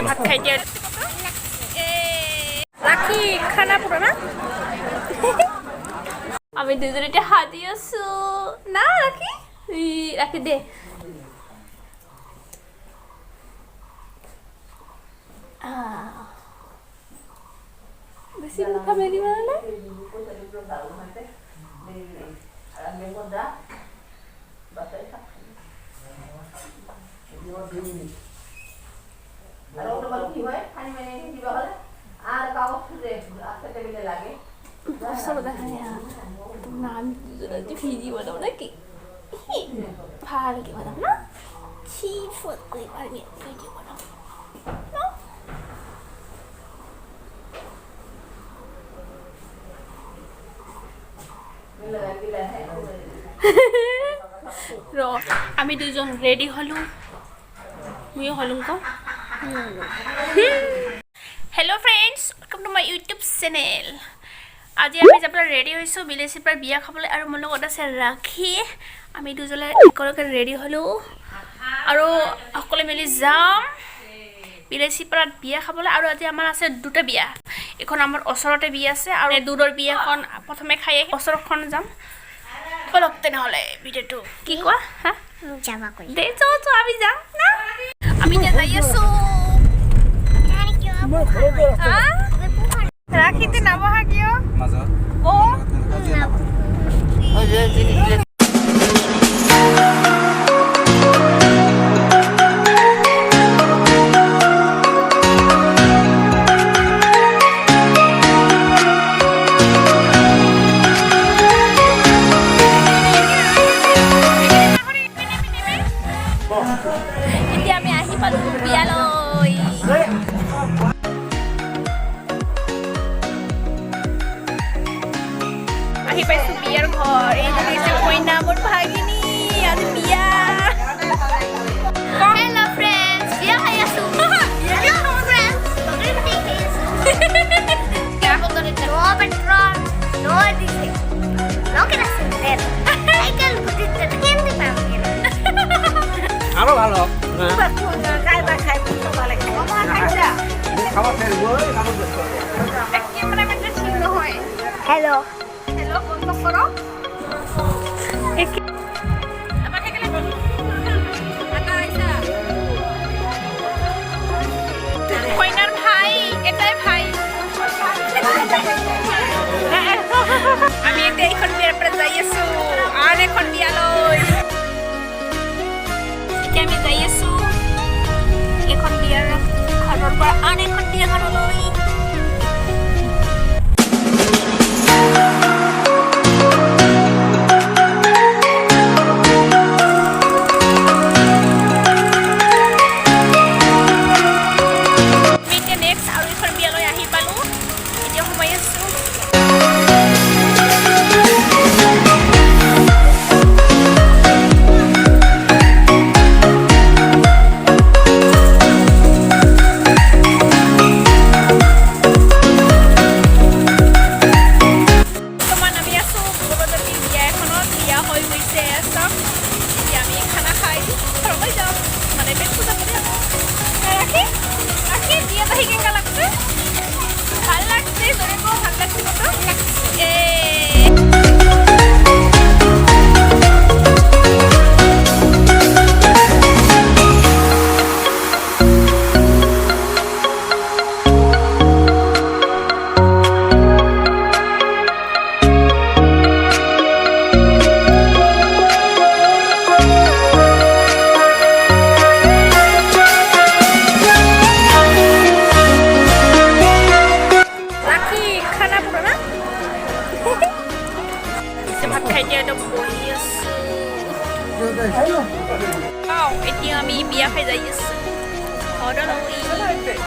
ভাত খাই দিয়া রাখি খানা পুরো না আমি দুজন এটা হাতি আছো না রাখি রাখি দে বেশি মুখা মেরি মানে ভিডিও বানাও নাকি ভালকে বানাও না চিফট করে পারবি ভিডিও বানাও র আমি দুজন রেডি হলু মুই হলুম ক hello' friends welcome to my YouTube channel আজি আমি যাবলৈ ৰেডি হৈছোঁ বিলেচীৰ পৰা বিয়া খাবলৈ আৰু মোৰ লগত আছে ৰাখি আমি দুজনে একেলগে ৰেডি হ'লোঁ আৰু সকলোৱে মিলি যাম বিলেচীৰ পৰা বিয়া খাবলৈ আৰু আজি আমাৰ আছে দুটা বিয়া এখন আমাৰ ওচৰতে বিয়া আছে আৰু দূৰৰ বিয়াখন প্ৰথমে খাই ওচৰখন যাম বলক তেনেহ'লে ভিডিঅ'টো কি কোৱা হা যাবা কই দে চো আমি যাম না আমি যাই আছো রাখিতে নাবহা কিয় মাজত ও এতিয়া আমি আহি পালো বিয়ালৈ আহি পাইছো বিয়াৰ ঘৰ এই যে কইনা মোৰ ভাগিনী আজি বিয়া হেল্ল' ফ্ৰেণ্ডছ বিয়া খাই আছো হেল্ল' ফ্ৰেণ্ডছ আরো ভালো হ্যালো হেল্ল' বন্ধ করো কইনার ভাই এটাই ভাই আমি এটা এখন বিয়ার পরে যাই আছো আর এখন বিয়ালৈ এতিয়া আমি যাই আছো এখন বিয়াৰ ঘৰৰ পৰা আন এখন বিয়া ঘৰলৈ এতিয়া আমি বিয়া খাই যাই আছো